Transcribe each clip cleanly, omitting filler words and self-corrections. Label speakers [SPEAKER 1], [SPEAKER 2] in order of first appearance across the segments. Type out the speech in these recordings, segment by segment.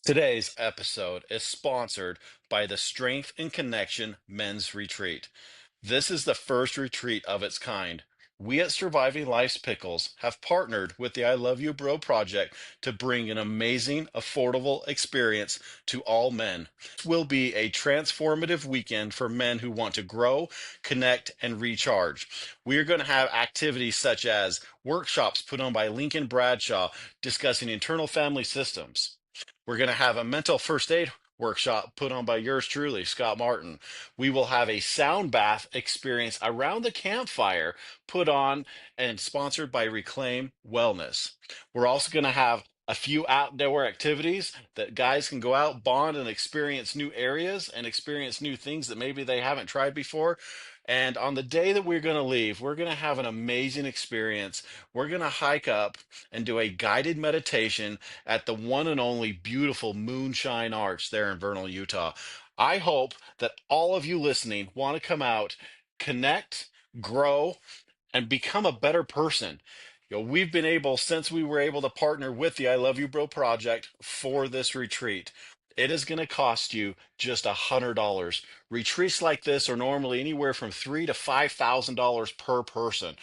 [SPEAKER 1] Today's episode is sponsored by the Strength and Connection Men's Retreat. This is the first retreat of its kind. We at Surviving Life's Pickles have partnered with the I Love You Bro project to bring an amazing, affordable experience to all men. This will be a transformative weekend for men who want to grow, connect, and recharge. We are going to have activities such as workshops put on by Lincoln Bradshaw discussing internal family systems. We're going to have a mental first aid workshop put on by yours truly, Scott Martin. We will have a sound bath experience around the campfire put on and sponsored by Reclaim Wellness. We're also going to have a few outdoor activities that guys can go out, bond, and experience new areas and experience new things that maybe they haven't tried before. And on the day that we're going to leave, we're going to have an amazing experience. We're going to hike up and do a guided meditation at the one and only beautiful Moonshine Arch there in Vernal, Utah. I hope that all of you listening want to come out, connect, grow, and become a better person. We've been able, since we were able to partner with the I Love You Bro project for this retreat, it is going to cost you just $100. Retreats like this are normally anywhere from $3,000 to $5,000 per person.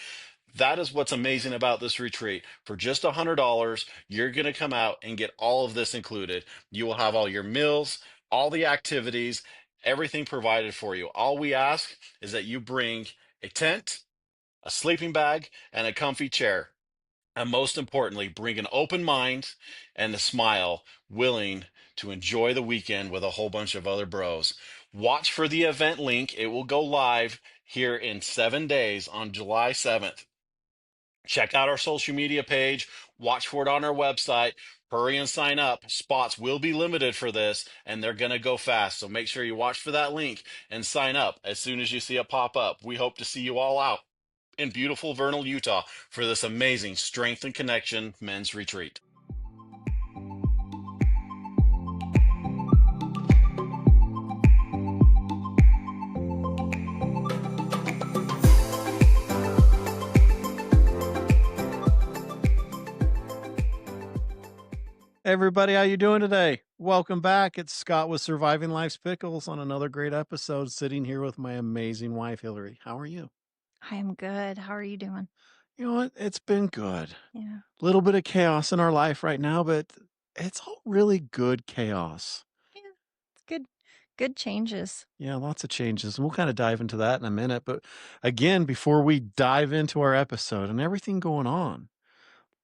[SPEAKER 1] That is what's amazing about this retreat. For just $100, you're going to come out and get all of this included. You will have all your meals, all the activities, everything provided for you. All we ask is that you bring a tent, a sleeping bag, and a comfy chair. And most importantly, bring an open mind and a smile, willing to enjoy the weekend with a whole bunch of other bros. Watch for the event link. It will go live here in 7 days on July 7th. Check out our social media page, watch for it on our website. Hurry and sign up. Spots will be limited for this, and they're going to go fast. So make sure you watch for that link and sign up as soon as you see it pop up. We hope to see you all out in beautiful Vernal, Utah for this amazing Strength and Connection men's retreat.
[SPEAKER 2] Everybody, how you doing today? Welcome back. It's Scott with Surviving Life's Pickles on another great episode, sitting here with my amazing wife, Hillary. How are you?
[SPEAKER 3] I am good. How are you doing?
[SPEAKER 2] You know what? It's been good.
[SPEAKER 3] Yeah.
[SPEAKER 2] A little bit of chaos in our life right now, but it's all really good chaos.
[SPEAKER 3] Yeah. It's good. Good changes.
[SPEAKER 2] Yeah, lots of changes. And we'll kind of dive into that in a minute. But again, before we dive into our episode and everything going on,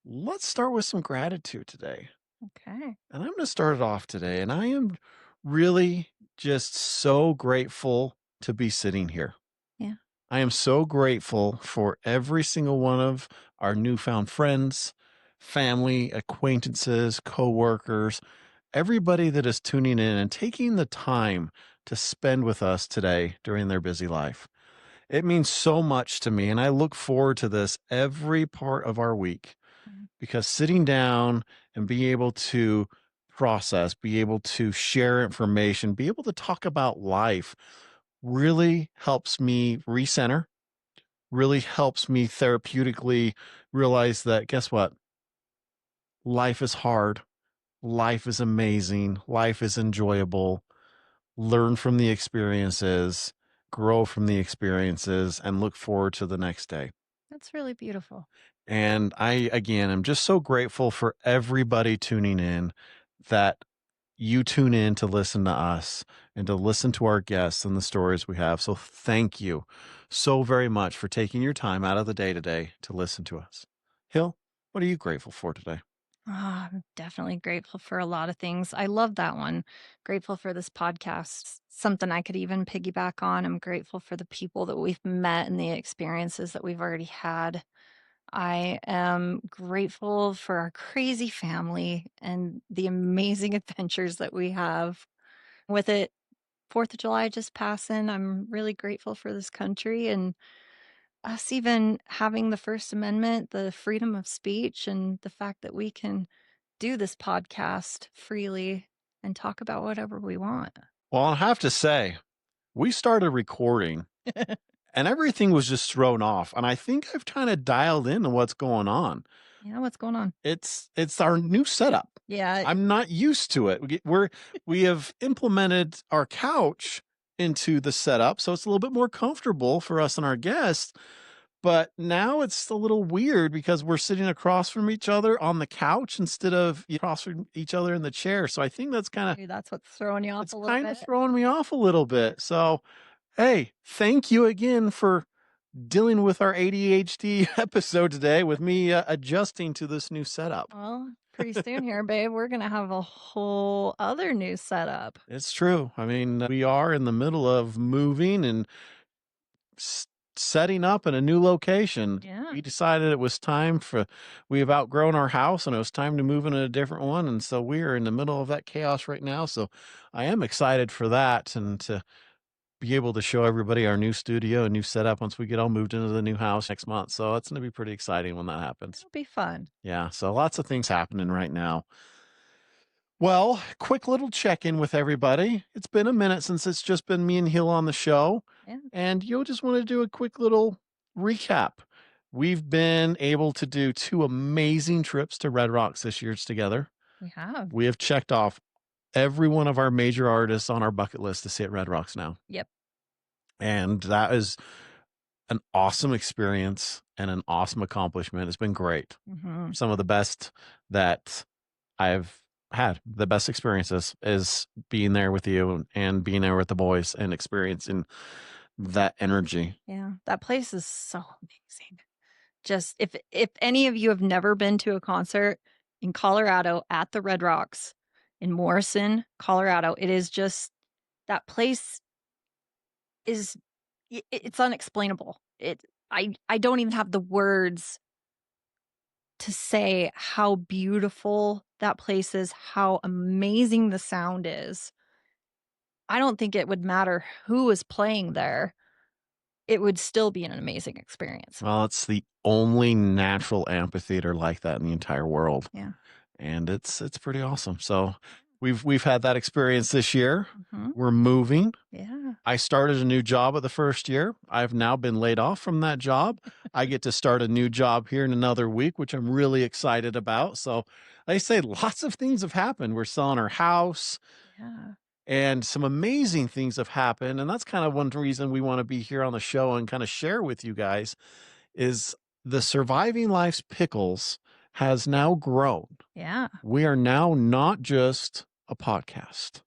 [SPEAKER 2] let's start with some gratitude today.
[SPEAKER 3] Okay.
[SPEAKER 2] And I'm going to start it off today. And I am really just so grateful to be sitting here.
[SPEAKER 3] Yeah.
[SPEAKER 2] I am so grateful for every single one of our newfound friends, family, acquaintances, coworkers, everybody that is tuning in and taking the time to spend with us today during their busy life. It means so much to me, and I look forward to this every part of our week because sitting down and being able to process, be able to share information, be able to talk about life really helps me recenter, really helps me therapeutically realize that guess what? Life is hard. Life is amazing. Life is enjoyable. Learn from the experiences, grow from the experiences, and look forward to the next day.
[SPEAKER 3] That's really beautiful.
[SPEAKER 2] And I, again, am just so grateful for everybody tuning in that you tune in to listen to us and to listen to our guests and the stories we have. So thank you so very much for taking your time out of the day today to listen to us. Hill, what are you grateful for today?
[SPEAKER 3] I'm definitely grateful for a lot of things. I love that one. Grateful for this podcast. Something I could even piggyback on. I'm grateful for the people that we've met and the experiences that we've already had. I am grateful for our crazy family and the amazing adventures that we have. With it, 4th of July just passing, I'm really grateful for this country and us even having the First Amendment, the freedom of speech, and the fact that we can do this podcast freely and talk about whatever we want.
[SPEAKER 2] Well, I'll have to say, we started recording and everything was just thrown off. And I think I've kind of dialed into what's going on.
[SPEAKER 3] Yeah, what's going on?
[SPEAKER 2] It's our new setup.
[SPEAKER 3] Yeah.
[SPEAKER 2] I'm not used to it. We have implemented our couch into the setup, so it's a little bit more comfortable for us and our guests. But now it's a little weird because we're sitting across from each other on the couch instead of across from each other in the chair. So I think that's
[SPEAKER 3] Maybe that's what's throwing you off
[SPEAKER 2] it's
[SPEAKER 3] a little
[SPEAKER 2] kind of
[SPEAKER 3] bit.
[SPEAKER 2] throwing me off a little bit. So hey, thank you again for dealing with our ADHD episode today with me adjusting to this new setup.
[SPEAKER 3] Well, pretty soon here, babe, we're gonna have a whole other new setup.
[SPEAKER 2] It's true. I mean, we are in the middle of moving and s- setting up in a new location.
[SPEAKER 3] Yeah.
[SPEAKER 2] We decided it was time we have outgrown our house and it was time to move in a different one. And so we are in the middle of that chaos right now. So I am excited for that and to be able to show everybody our new studio and new setup once we get all moved into the new house next month. So it's going to be pretty exciting when that happens.
[SPEAKER 3] It'll be fun.
[SPEAKER 2] Yeah. So lots of things happening right now. Well, quick little check in with everybody. It's been a minute since it's just been me and Hill on the show.
[SPEAKER 3] Yeah.
[SPEAKER 2] And you'll just want to do a quick little recap. We've been able to do 2 amazing trips to Red Rocks this year together.
[SPEAKER 3] We have.
[SPEAKER 2] We have checked off every one of our major artists on our bucket list to see at Red Rocks now.
[SPEAKER 3] Yep.
[SPEAKER 2] And that is an awesome experience and an awesome accomplishment. It's been great.
[SPEAKER 3] Mm-hmm.
[SPEAKER 2] Some of the best that I've had, the best experiences is being there with you and being there with the boys and experiencing that energy.
[SPEAKER 3] Yeah. That place is so amazing. Just if any of you have never been to a concert in Colorado at the Red Rocks in Morrison, Colorado, it is just that place is it's unexplainable. I don't even have the words to say how beautiful that place is, how amazing the sound is. I don't think it would matter who is playing there. It would still be an amazing experience.
[SPEAKER 2] Well, it's the only natural amphitheater like that in the entire world.
[SPEAKER 3] Yeah.
[SPEAKER 2] And it's pretty awesome. So we've had that experience this year.
[SPEAKER 3] Mhm.
[SPEAKER 2] We're moving.
[SPEAKER 3] Yeah. I
[SPEAKER 2] I started a new job at the first year. I've now been laid off from that job. I get to start a new job here in another week, which I'm really excited about. So, like I say, lots of things have happened. We're selling our house
[SPEAKER 3] Yeah.
[SPEAKER 2] and some amazing things have happened. And that's kind of one reason we want to be here on the show and kind of share with you guys is the Surviving Life's Pickles has now grown.
[SPEAKER 3] Yeah.
[SPEAKER 2] We are now not just a podcast.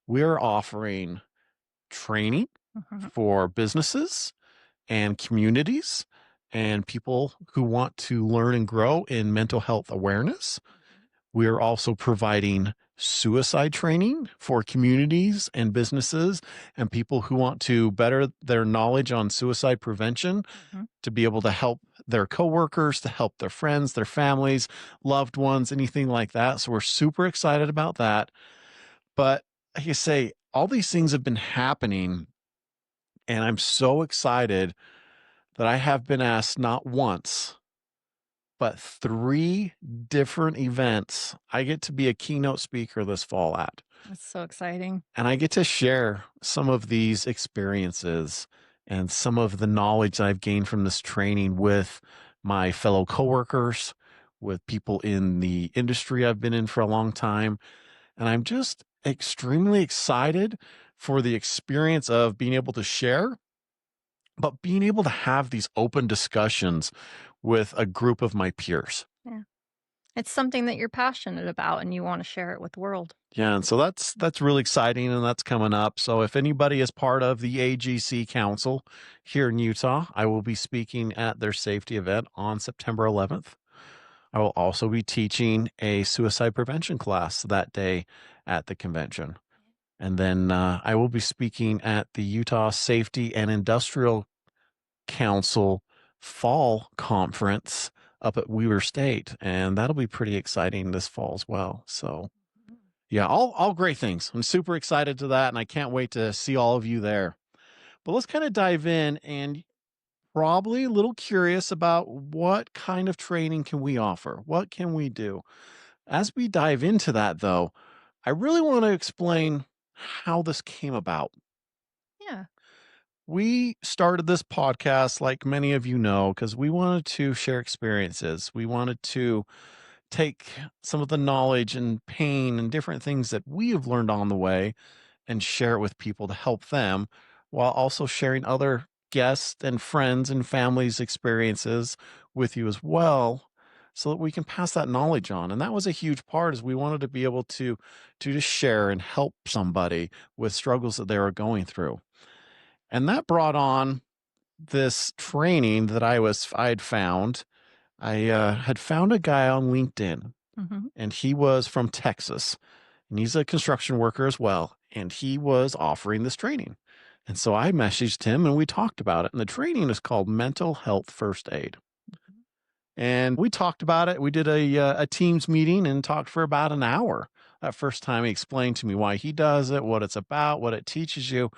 [SPEAKER 2] We are offering training
[SPEAKER 3] Mhm.
[SPEAKER 2] for businesses and communities and people who want to learn and grow in mental health awareness. We are also providing suicide training for communities and businesses and people who want to better their knowledge on suicide prevention
[SPEAKER 3] Mhm.
[SPEAKER 2] to be able to help their coworkers, to help their friends, their families, loved ones, anything like that. So we're super excited about that. But like I say, all these things have been happening, and I'm so excited that I have been asked not once, but 3 different events I get to be a keynote speaker this fall at.
[SPEAKER 3] That's so exciting.
[SPEAKER 2] And I get to share some of these experiences and some of the knowledge that I've gained from this training with my fellow coworkers, with people in the industry I've been in for a long time. And I'm just extremely excited for the experience of being able to share, but being able to have these open discussions with a group of my peers.
[SPEAKER 3] Yeah. It's something that you're passionate about and you want to share it with the world.
[SPEAKER 2] Yeah, and so that's really exciting and that's coming up. So if anybody is part of the AGC Council here in Utah, I will be speaking at their safety event on September 11th. I will also be teaching a suicide prevention class that day at the convention. And then I will be speaking at the Utah Safety and Industrial Council Fall Conference up at Weaver State. And that'll be pretty exciting this fall as well. So yeah, all great things. I'm super excited to that, and I can't wait to see all of you there. But let's kind of dive in and probably a little curious about what kind of training can we offer? What can we do? As we dive into that, though, I really want to explain how this came about.
[SPEAKER 3] Yeah.
[SPEAKER 2] We started this podcast, like many of you know, because we wanted to share experiences. We wanted to take some of the knowledge and pain and different things that we have learned on the way and share it with people to help them, while also sharing other guests and friends and families' experiences with you as well, so that we can pass that knowledge on. And that was a huge part, is we wanted to be able to just share and help somebody with struggles that they were going through. And that brought on this training that I had found. I had found a guy on LinkedIn,
[SPEAKER 3] Mm-hmm.
[SPEAKER 2] and he was from Texas, and he's a construction worker as well. And he was offering this training. And so I messaged him and we talked about it. And the training is called Mental Health First Aid. And we talked about it. We did a Teams meeting and talked for about an hour. That first time he explained to me why he does it, what it's about, what it teaches you.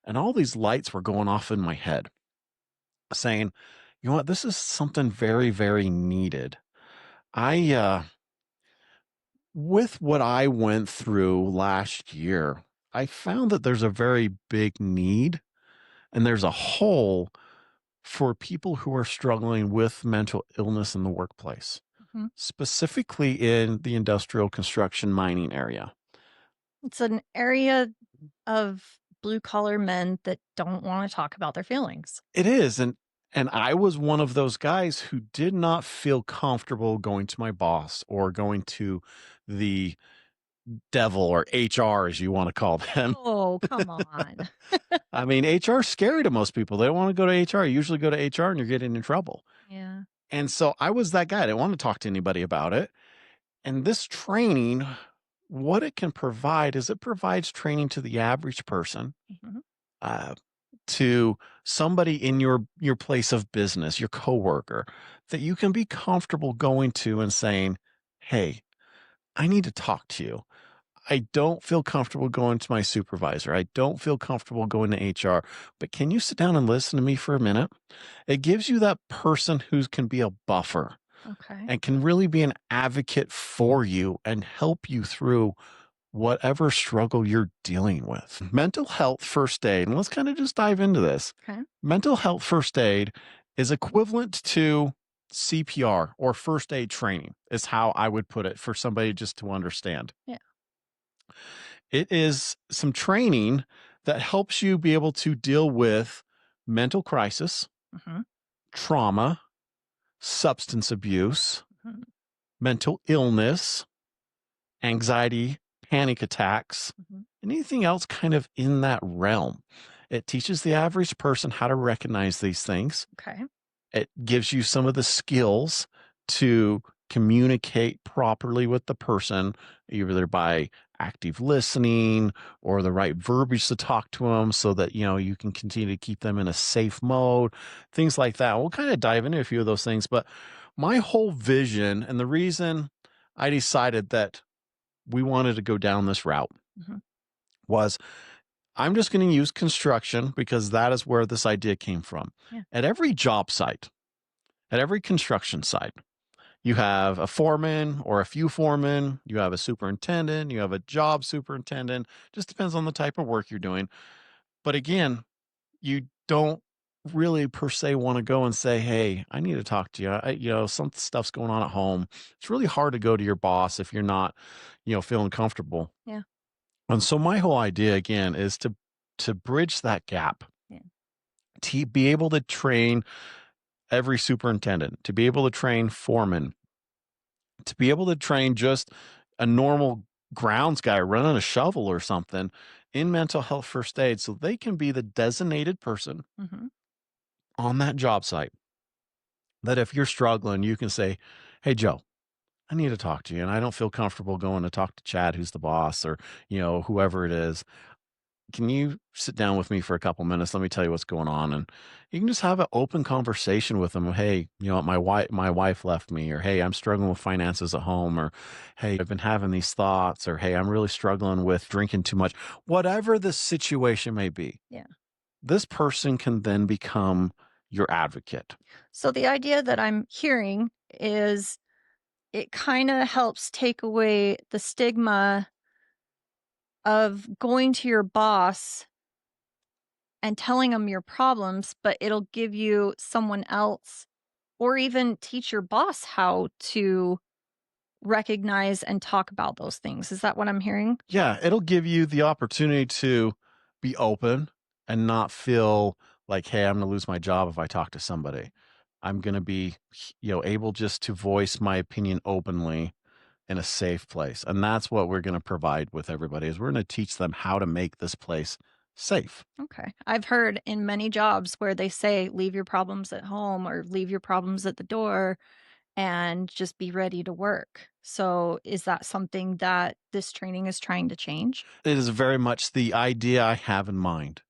[SPEAKER 2] And all these lights were going off in my head saying, you know what, this is something very, very needed. I With what I went through last year, I found that there's a very big need and there's a hole for people who are struggling with mental illness in the workplace,
[SPEAKER 3] Mm-hmm.
[SPEAKER 2] specifically in the industrial construction mining area.
[SPEAKER 3] It's an area of blue collar men that don't want to talk about their feelings.
[SPEAKER 2] It is. And I was one of those guys who did not feel comfortable going to my boss or going to the devil, or HR as you want to call them.
[SPEAKER 3] Oh, come on.
[SPEAKER 2] I mean, HR is scary to most people. They don't want to go to HR. You usually go to HR and you're getting in trouble.
[SPEAKER 3] Yeah.
[SPEAKER 2] And so I was that guy. I didn't want to talk to anybody about it. And this training, what it can provide is it provides training to the average person,
[SPEAKER 3] Mm-hmm.
[SPEAKER 2] uh, to somebody in your place of business, your coworker, that you can be comfortable going to and saying, "Hey, I need to talk to you. I don't feel comfortable going to my supervisor. I don't feel comfortable going to HR, but can you sit down and listen to me for a minute?" It gives you that person who can be a buffer
[SPEAKER 3] Okay.
[SPEAKER 2] and can really be an advocate for you and help you through whatever struggle you're dealing with. Mental health first aid, and let's kind of just dive into this.
[SPEAKER 3] Okay.
[SPEAKER 2] Mental health first aid is equivalent to CPR or first aid training, is how I would put it for somebody just to understand.
[SPEAKER 3] Yeah.
[SPEAKER 2] It is some training that helps you be able to deal with mental crisis,
[SPEAKER 3] Mm-hmm.
[SPEAKER 2] trauma, substance abuse,
[SPEAKER 3] Mm-hmm.
[SPEAKER 2] mental illness, anxiety, panic attacks,
[SPEAKER 3] Mm-hmm.
[SPEAKER 2] and anything else kind of in that realm. It teaches the average person how to recognize these things.
[SPEAKER 3] Okay.
[SPEAKER 2] It gives you some of the skills to communicate properly with the person, either by active listening or the right verbiage to talk to them so that, you can continue to keep them in a safe mode, things like that. We'll kind of dive into a few of those things. But my whole vision and the reason I decided that we wanted to go down this route
[SPEAKER 3] Mm-hmm.
[SPEAKER 2] was, I'm just going to use construction because that is where this idea came from.
[SPEAKER 3] Yeah.
[SPEAKER 2] At every job site, at every construction site, you have a foreman or a few foremen, you have a superintendent, you have a job superintendent, just depends on the type of work you're doing. But again, you don't really per se want to go and say, "Hey, I need to talk to you. Some stuff's going on at home." It's really hard to go to your boss if you're not, feeling comfortable.
[SPEAKER 3] Yeah.
[SPEAKER 2] And so my whole idea again is to bridge that gap,
[SPEAKER 3] Yeah.
[SPEAKER 2] to be able to train every superintendent, to be able to train foremen, to be able to train just a normal grounds guy running a shovel or something in mental health first aid, so they can be the designated person
[SPEAKER 3] Mm-hmm.
[SPEAKER 2] on that job site that if you're struggling, you can say, "Hey, Joe, I need to talk to you. And I don't feel comfortable going to talk to Chad, who's the boss, or, whoever it is. Can you sit down with me for a couple minutes? Let me tell you what's going on." And you can just have an open conversation with them. "Hey, my wife left me," or, "Hey, I'm struggling with finances at home," or, "Hey, I've been having these thoughts," or, "Hey, I'm really struggling with drinking too much." Whatever the situation may be,
[SPEAKER 3] Yeah.
[SPEAKER 2] this person can then become your advocate.
[SPEAKER 3] So the idea that I'm hearing is it kind of helps take away the stigma of going to your boss and telling them your problems, but it'll give you someone else or even teach your boss how to recognize and talk about those things. Is that what I'm hearing?
[SPEAKER 2] Yeah, it'll give you the opportunity to be open and not feel like, hey, I'm going to lose my job if I talk to somebody. I'm going to be, able just to voice my opinion openly in a safe place. And that's what we're going to provide with everybody is we're going to teach them how to make this place safe.
[SPEAKER 3] Okay. I've heard in many jobs where they say, leave your problems at home or leave your problems at the door and just be ready to work. So, is that something that this training is trying to change?
[SPEAKER 2] It is very much the idea I have in mind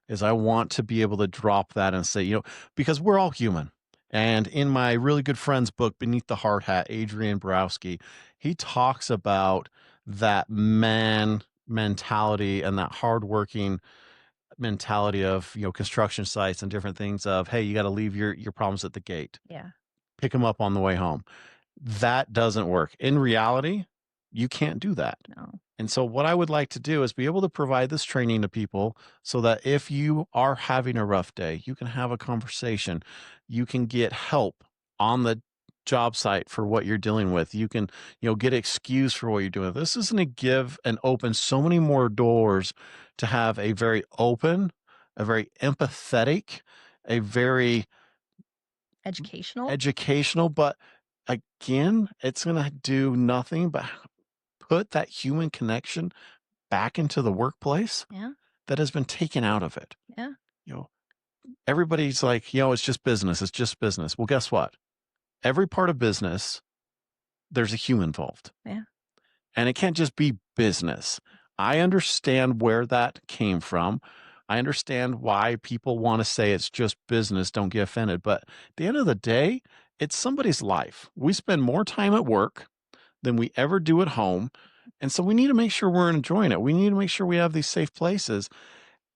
[SPEAKER 2] is I want to be able to drop that and say, because we're all human. And in my really good friend's book, Beneath the Hard Hat, Adrian Borowski, he talks about that man mentality and that hardworking mentality of, construction sites and different things of, hey, you got to leave your problems at the gate,
[SPEAKER 3] Yeah.
[SPEAKER 2] pick them up on the way home. That doesn't work. In reality, you can't do that.
[SPEAKER 3] No.
[SPEAKER 2] And so what I would like to do is be able to provide this training to people so that if you are having a rough day, you can have a conversation, you can get help on the job site for what you're dealing with. You can, get excused for what you're doing. This is going to give and open so many more doors to have a very open, a very empathetic, a very
[SPEAKER 3] Educational.
[SPEAKER 2] but again, it's going to do nothing but put that human connection back into the workplace
[SPEAKER 3] Yeah.
[SPEAKER 2] that has been taken out of it.
[SPEAKER 3] Yeah.
[SPEAKER 2] Everybody's like, it's just business. It's just business. Well, guess what? Every part of business, there's a human involved.
[SPEAKER 3] Yeah.
[SPEAKER 2] And it can't just be business. I understand where that came from. I understand why people want to say it's just business. Don't get offended. But at the end of the day, it's somebody's life. We spend more time at work than we ever do at home. And so we need to make sure we're enjoying it. We need to make sure we have these safe places.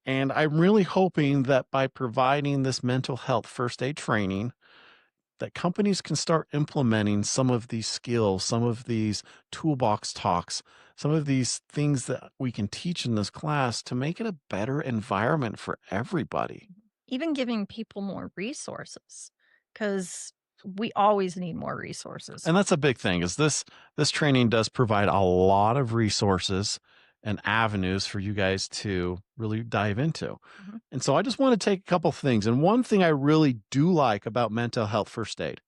[SPEAKER 2] And I'm really hoping that by providing this mental health first aid training, that companies can start implementing some of these skills, some of these toolbox talks, some of these things that we can teach in this class to make it a better environment for everybody.
[SPEAKER 3] Even giving people more resources, because we always need more resources.
[SPEAKER 2] And that's a big thing is this training does provide a lot of resources and avenues for you guys to really dive into.
[SPEAKER 3] Mhm.
[SPEAKER 2] And so I just want to take a couple things. And one thing I really do like about mental health first aid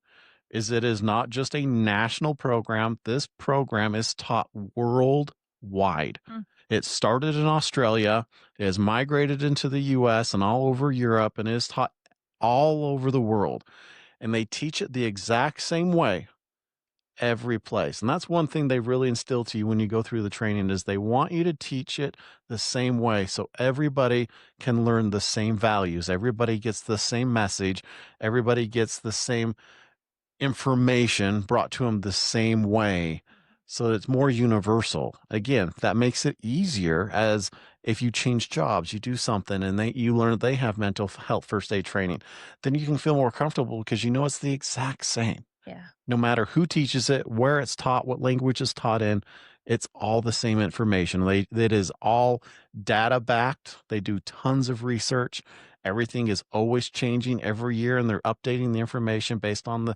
[SPEAKER 2] is it is not just a national program. This program is taught worldwide.
[SPEAKER 3] Mm.
[SPEAKER 2] It started in Australia, it has migrated into the US and all over Europe, and is taught all over the world. And they teach it the exact same way every place. And that's one thing they really instill to you when you go through the training is they want you to teach it the same way so everybody can learn the same values. Everybody gets the same message. Everybody gets the same information brought to them the same way so that it's more universal. Again, that makes it easier as if you change jobs, you do something and you learn they have mental health first aid training, then you can feel more comfortable because you know it's the exact same.
[SPEAKER 3] Yeah.
[SPEAKER 2] No matter who teaches it, where it's taught, what language is taught in, it's all the same information. It is all data backed. They do tons of research. Everything is always changing every year, and they're updating the information based on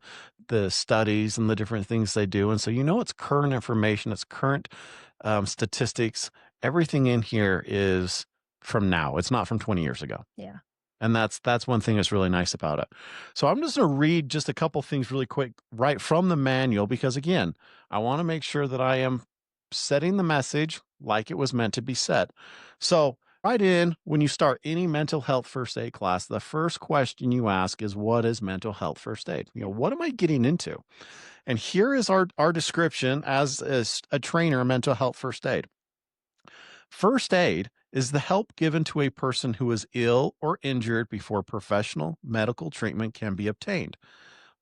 [SPEAKER 2] the studies and the different things they do. And so, it's current information, it's current statistics. Everything in here is from now. It's not from 20 years ago.
[SPEAKER 3] Yeah.
[SPEAKER 2] And that's one thing that's really nice about it. So I'm just going to read just a couple things really quick right from the manual because again, I want to make sure that I am setting the message like it was meant to be said. So right in when you start any mental health first aid class, the first question you ask is what is mental health first aid? What am I getting into? And here is our description as a trainer in mental health first aid. First aid is the help given to a person who is ill or injured before professional medical treatment can be obtained.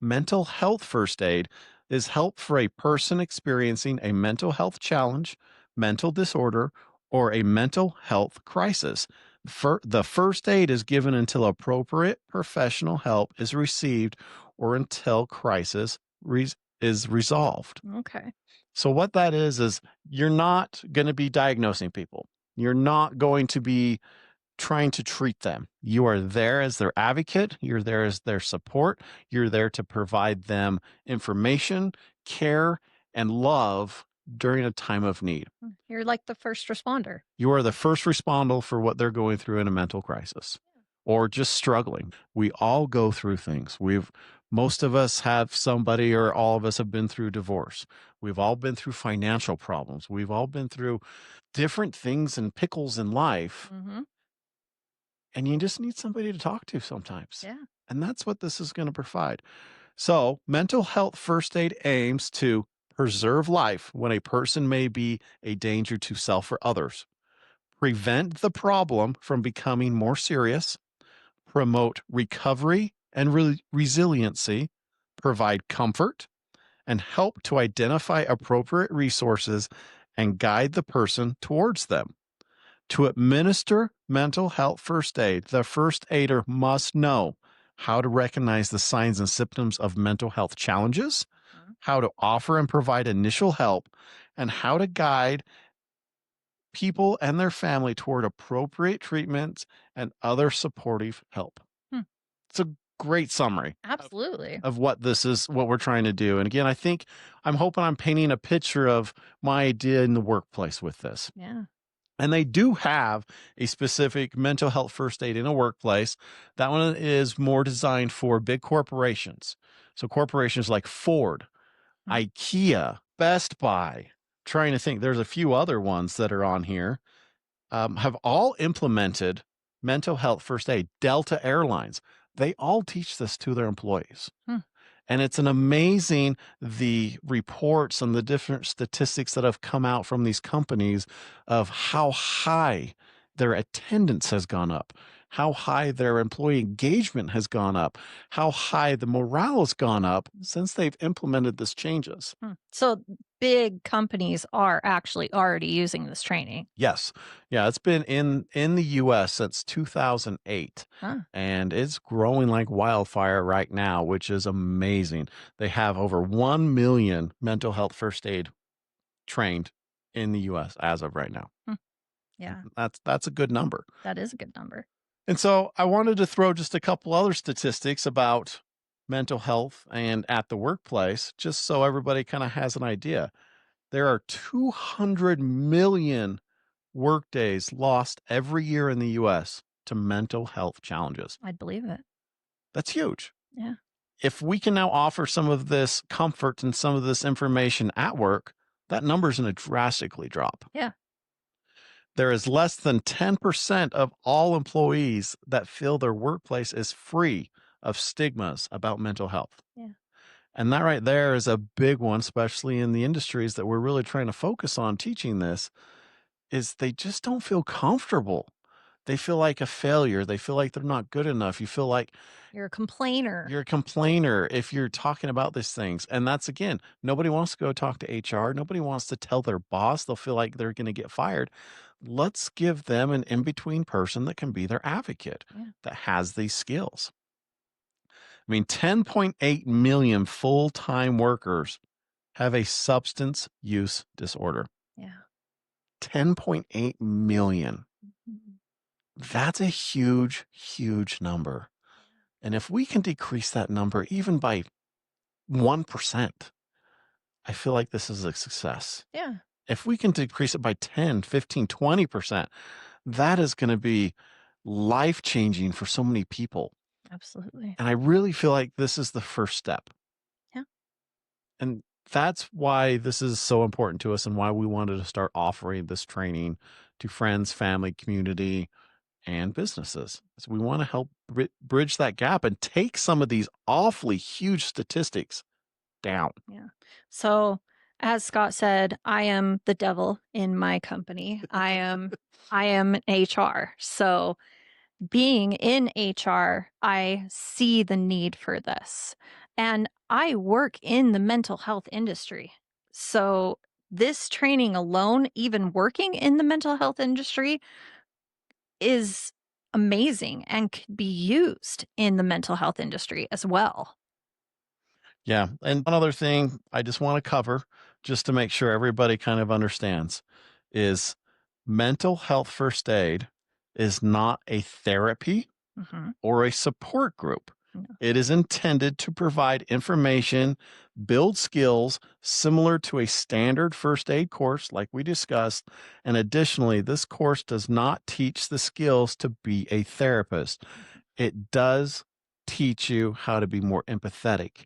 [SPEAKER 2] Mental health first aid is help for a person experiencing a mental health challenge, mental disorder, or a mental health crisis. The first aid is given until appropriate professional help is received or until crisis is resolved.
[SPEAKER 3] Okay.
[SPEAKER 2] So what that is you're not going to be diagnosing people. You're not going to be trying to treat them. You are there as their advocate, you're there as their support, you're there to provide them information, care, and love during a time of need.
[SPEAKER 3] You're like the first responder.
[SPEAKER 2] You are the first responder for what they're going through in a mental crisis or just struggling. We all go through things. Most of us have somebody, or all of us have been through divorce. We've all been through financial problems. We've all been through different things and pickles in life.
[SPEAKER 3] Mm-hmm.
[SPEAKER 2] And you just need somebody to talk to sometimes.
[SPEAKER 3] Yeah.
[SPEAKER 2] And that's what this is going to provide. So, mental health first aid aims to preserve life when a person may be a danger to self or others, prevent the problem from becoming more serious, promote recovery and resiliency, provide comfort, and help to identify appropriate resources and guide the person towards them. To administer mental health first aid, the first aider must know how to recognize the signs and symptoms of mental health challenges, how to offer and provide initial help, and how to guide people and their family toward appropriate treatments and other supportive help.
[SPEAKER 3] Hmm.
[SPEAKER 2] It's a great summary
[SPEAKER 3] Absolutely.
[SPEAKER 2] of what this is, what we're trying to do. And again, I'm hoping I'm painting a picture of my idea in the workplace with this.
[SPEAKER 3] Yeah.
[SPEAKER 2] And they do have a specific mental health first aid in a workplace. That one is more designed for big corporations. So corporations like Ford, IKEA, Best Buy, trying to think, there's a few other ones that are on here, have all implemented mental health first aid. Delta Airlines, they all teach this to their employees. And it's an amazing, the reports and the different statistics that have come out from these companies of how high their attendance has gone up, how high their employee engagement has gone up, how high the morale has gone up since they've implemented these changes.
[SPEAKER 3] So big companies are actually already using this training.
[SPEAKER 2] Yes. Yeah, it's been in the US since 2008. And it's growing like wildfire right now, which is amazing. They have over 1 million mental health first aid trained in the US as of right now.
[SPEAKER 3] Yeah.
[SPEAKER 2] That's a good number.
[SPEAKER 3] That is a good number.
[SPEAKER 2] And so I wanted to throw just a couple other statistics about mental health and at the workplace, just so everybody kind of has an idea. There are 200 million workdays lost every year in the US to mental health challenges.
[SPEAKER 3] I'd believe it.
[SPEAKER 2] That's huge.
[SPEAKER 3] Yeah.
[SPEAKER 2] If we can now offer some of this comfort and some of this information at work, that number is going to drastically drop.
[SPEAKER 3] Yeah.
[SPEAKER 2] There is less than 10% of all employees that feel their workplace is free of stigmas about mental health.
[SPEAKER 3] Yeah.
[SPEAKER 2] And that right there is a big one, especially in the industries that we're really trying to focus on teaching this, is they just don't feel comfortable. They feel like a failure. They feel like they're not good enough. You feel like
[SPEAKER 3] you're a complainer.
[SPEAKER 2] You're a complainer if you're talking about these things. And that's, again, nobody wants to go talk to HR. Nobody wants to tell their boss. They'll feel like they're going to get fired. Let's give them an in-between person that can be their advocate, that has these skills. I mean, 10.8 million full-time workers have a substance use disorder.
[SPEAKER 3] Yeah.
[SPEAKER 2] 10.8 million. That's a huge, huge number. And if we can decrease that number even by 1%, I feel like this is a success.
[SPEAKER 3] Yeah.
[SPEAKER 2] If we can decrease it by 10, 15, 20%, that is going to be life-changing for so many people.
[SPEAKER 3] Absolutely.
[SPEAKER 2] And I really feel like this is the first step.
[SPEAKER 3] Yeah.
[SPEAKER 2] And that's why this is so important to us and why we wanted to start offering this training to friends, family, community, and businesses. So we want to help bridge that gap and take some of these awfully huge statistics down.
[SPEAKER 3] Yeah. So as Scott said, I am the devil in my company. I am HR. So being in HR, I see the need for this. And I work in the mental health industry. So this training alone, even working in the mental health industry, is amazing and could be used in the mental health industry as well.
[SPEAKER 2] Yeah. And one other thing I just want to cover, just to make sure everybody kind of understands, is mental health first aid is not a therapy
[SPEAKER 3] Hmm.
[SPEAKER 2] or a support group.
[SPEAKER 3] No.
[SPEAKER 2] It is intended to provide information, build skills similar to a standard first aid course, like we discussed. And additionally, this course does not teach the skills to be a therapist. It does teach you how to be more empathetic.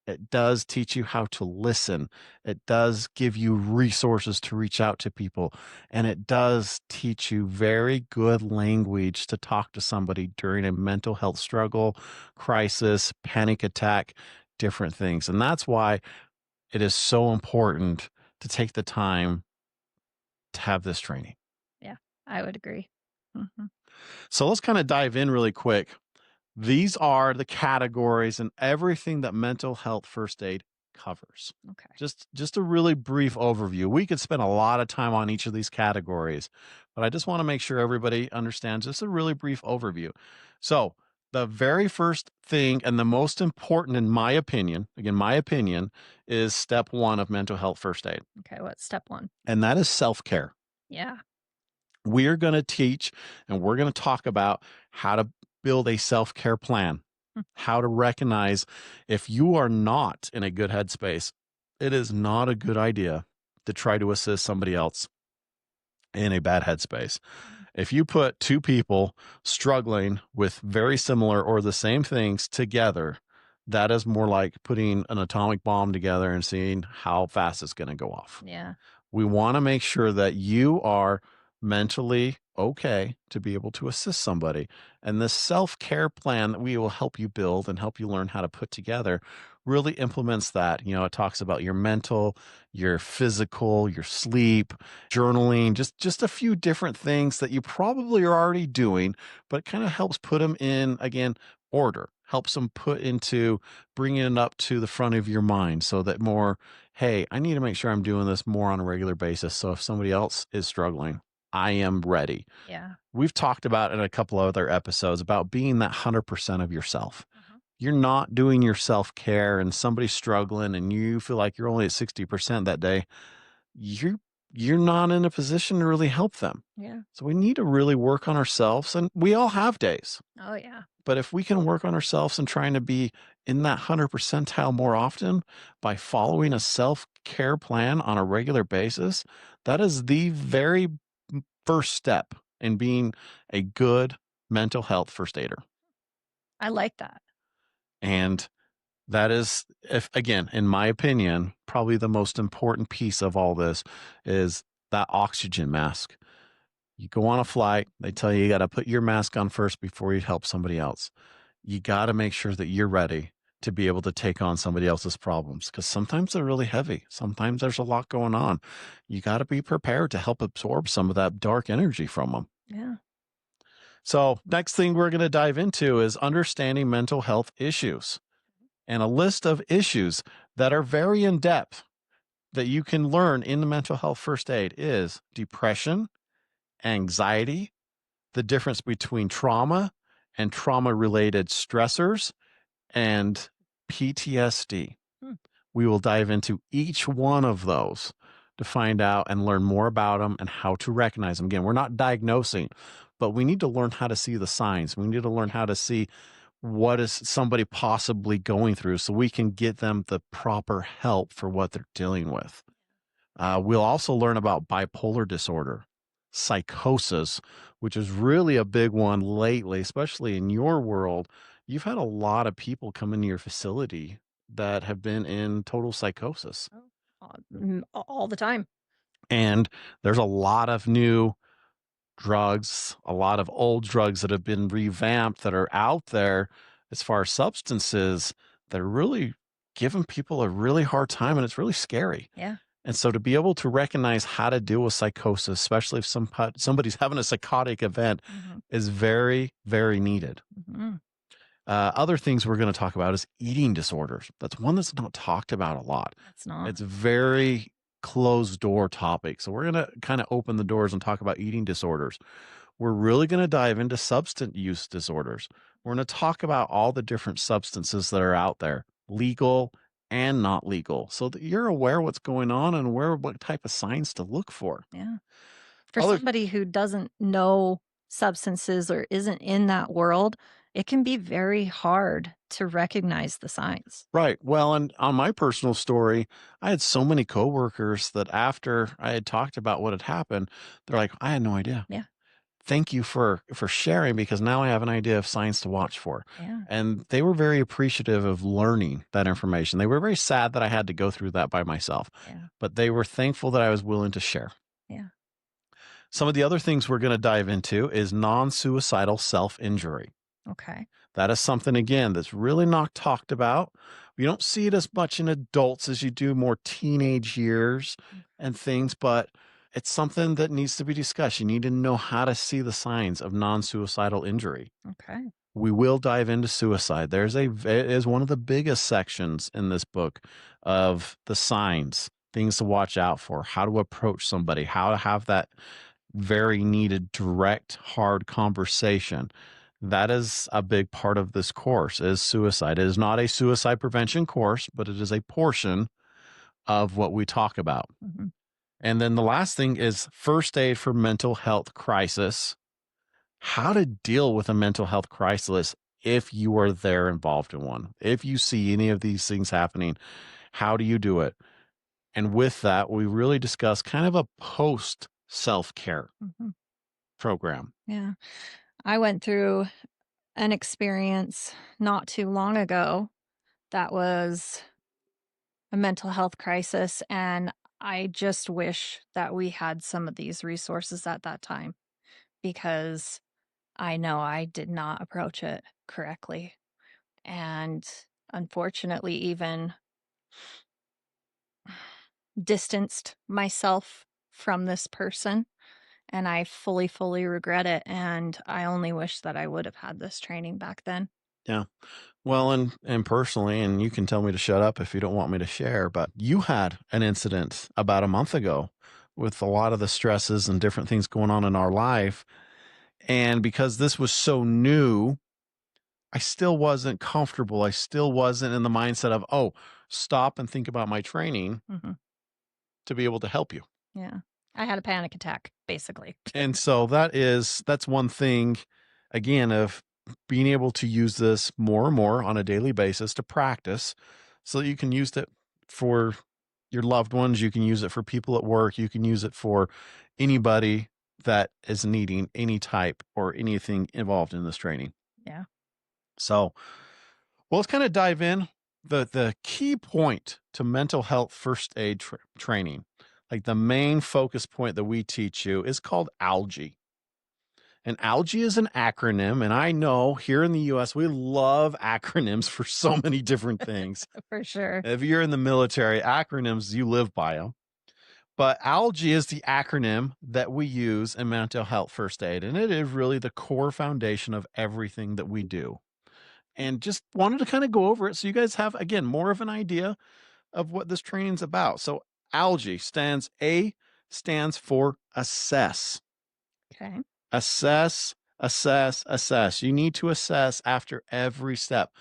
[SPEAKER 2] It does teach you how to listen. It does give you resources to reach out to people. And it does teach you very good language to talk to somebody during a mental health struggle, crisis, panic attack, different things. And that's why it is so important to take the time to have this training.
[SPEAKER 3] Yeah, I would agree. Hmm.
[SPEAKER 2] So let's kind of dive in really quick. These are the categories and everything that mental health first aid covers.
[SPEAKER 3] Okay.
[SPEAKER 2] Just a really brief overview. We could spend a lot of time on each of these categories, but I just want to make sure everybody understands just a really brief overview. So, the very first thing and the most important, in my opinion, again, my opinion, is step 1 of mental health first aid,
[SPEAKER 3] Okay, what's step 1?
[SPEAKER 2] and that is self-care.
[SPEAKER 3] Yeah.
[SPEAKER 2] We're going to teach and we're going to talk about how to build a self-care plan,
[SPEAKER 3] Hmm.
[SPEAKER 2] how to recognize if you are not in a good headspace, it is not a good idea to try to assist somebody else in a bad headspace. If you put two people struggling with very similar or the same things together, that is more like putting an atomic bomb together and seeing how fast it's going to go off.
[SPEAKER 3] Yeah.
[SPEAKER 2] We want to make sure that you are mentally okay to be able to assist somebody. And this self-care plan that we will help you build and help you learn how to put together really implements that. You know, it talks about your mental, your physical, your sleep, journaling, just a few different things that you probably are already doing, but it kind of helps put them in, again, order, helps them put into bringing it up to the front of your mind so that more, hey, I need to make sure I'm doing this more on a regular basis. So if somebody else is struggling, I am ready.
[SPEAKER 3] Yeah.
[SPEAKER 2] We've talked about in a couple of other episodes about being that 100% of yourself.
[SPEAKER 3] Mhm.
[SPEAKER 2] You're not doing your self-care and somebody's struggling and you feel like you're only at 60% that day. You're not in a position to really help them.
[SPEAKER 3] Yeah.
[SPEAKER 2] So we need to really work on ourselves, and we all have days.
[SPEAKER 3] Oh, yeah.
[SPEAKER 2] But if we can work on ourselves and trying to be in that 100 percentile more often by following a self-care plan on a regular basis, that is the very first step in being a good mental health first aider.
[SPEAKER 3] I like that.
[SPEAKER 2] And that is, if again, in my opinion, probably the most important piece of all this is that oxygen mask. You go on a flight, they tell you got to put your mask on first before you help somebody else. You got to make sure that you're ready to be able to take on somebody else's problems because sometimes they're really heavy. Sometimes there's a lot going on. You got to be prepared to help absorb some of that dark energy from them.
[SPEAKER 3] Yeah.
[SPEAKER 2] So, next thing we're going to dive into is understanding mental health issues and a list of issues that are very in depth that you can learn in the mental health first aid is depression, anxiety, the difference between trauma and trauma related stressors, and PTSD.
[SPEAKER 3] Hmm.
[SPEAKER 2] We will dive into each one of those to find out and learn more about them and how to recognize them. Again, we're not diagnosing, but we need to learn how to see the signs. We need to learn how to see what is somebody possibly going through so we can get them the proper help for what they're dealing with. We'll also learn about bipolar disorder, psychosis, which is really a big one lately, especially in your world. You've had a lot of people come into your facility that have been in total psychosis.
[SPEAKER 3] All the time.
[SPEAKER 2] And there's a lot of new drugs, a lot of old drugs that have been revamped that are out there as far as substances that are really giving people a really hard time, and it's really scary.
[SPEAKER 3] Yeah.
[SPEAKER 2] And so to be able to recognize how to deal with psychosis, especially if somebody's having a psychotic event,
[SPEAKER 3] Mhm.
[SPEAKER 2] is very, very needed.
[SPEAKER 3] Mhm.
[SPEAKER 2] Other things we're going to talk about is eating disorders. That's one that's not talked about a lot.
[SPEAKER 3] That's not.
[SPEAKER 2] It's a very closed door topic. So we're going to kind of open the doors and talk about eating disorders. We're really going to dive into substance use disorders. We're going to talk about all the different substances that are out there, legal and not legal, so that you're aware what's going on and what type of signs to look for.
[SPEAKER 3] Yeah. For
[SPEAKER 2] Other
[SPEAKER 3] somebody who doesn't know substances or isn't in that world, it can be very hard to recognize the signs.
[SPEAKER 2] Right. Well, and on my personal story, I had so many coworkers that after I had talked about what had happened, they're like, I had no idea.
[SPEAKER 3] Yeah.
[SPEAKER 2] Thank you for sharing, because now I have an idea of signs to watch for.
[SPEAKER 3] Yeah.
[SPEAKER 2] And they were very appreciative of learning that information. They were very sad that I had to go through that by myself,
[SPEAKER 3] Yeah.
[SPEAKER 2] but they were thankful that I was willing to share.
[SPEAKER 3] Yeah.
[SPEAKER 2] Some of the other things we're going to dive into is non-suicidal self-injury.
[SPEAKER 3] Okay.
[SPEAKER 2] That is something, again, that's really not talked about. You don't see it as much in adults as you do more teenage years and things, but it's something that needs to be discussed. You need to know how to see the signs of non-suicidal injury.
[SPEAKER 3] Okay.
[SPEAKER 2] We will dive into suicide. It is one of the biggest sections in this book of the signs, things to watch out for, how to approach somebody, how to have that very needed direct, hard conversation. That is a big part of this course, is suicide. It is not a suicide prevention course, but it is a portion of what we talk about.
[SPEAKER 3] Mm-hmm.
[SPEAKER 2] And then the last thing is first aid for mental health crisis. How to deal with a mental health crisis if you are there involved in one. If you see any of these things happening, how do you do it? And with that, we really discuss kind of a post self-care
[SPEAKER 3] Mm-hmm.
[SPEAKER 2] program.
[SPEAKER 3] Yeah. I went through an experience not too long ago that was a mental health crisis, and I just wish that we had some of these resources at that time, because I know I did not approach it correctly. And unfortunately, even distanced myself from this person. And I fully regret it. And I only wish that I would have had this training back then.
[SPEAKER 2] Yeah. Well, and personally, and you can tell me to shut up if you don't want me to share, but you had an incident about a month ago with a lot of the stresses and different things going on in our life. And because this was so new, I still wasn't comfortable. I still wasn't in the mindset of, oh, stop and think about my training
[SPEAKER 3] Mm-hmm.
[SPEAKER 2] to be able to help you.
[SPEAKER 3] Yeah. I had a panic attack, basically.
[SPEAKER 2] And so that's one thing, again, of being able to use this more and more on a daily basis to practice so that you can use it for your loved ones. You can use it for people at work. You can use it for anybody that is needing any type or anything involved in this training.
[SPEAKER 3] Yeah.
[SPEAKER 2] So, well, let's kind of dive in. The key point to mental health first aid training, like the main focus point that we teach you, is called ALGIE. And ALGIE is an acronym. And I know here in the US, we love acronyms for so many different things.
[SPEAKER 3] For sure.
[SPEAKER 2] If you're in the military, acronyms, you live by them. But ALGIE is the acronym that we use in mental health first aid. And it is really the core foundation of everything that we do. And just wanted to kind of go over it so you guys have, again, more of an idea of what this training's about. So ALGIE stands for assess.
[SPEAKER 3] Okay.
[SPEAKER 2] Assess, assess, assess. You need to assess after every step.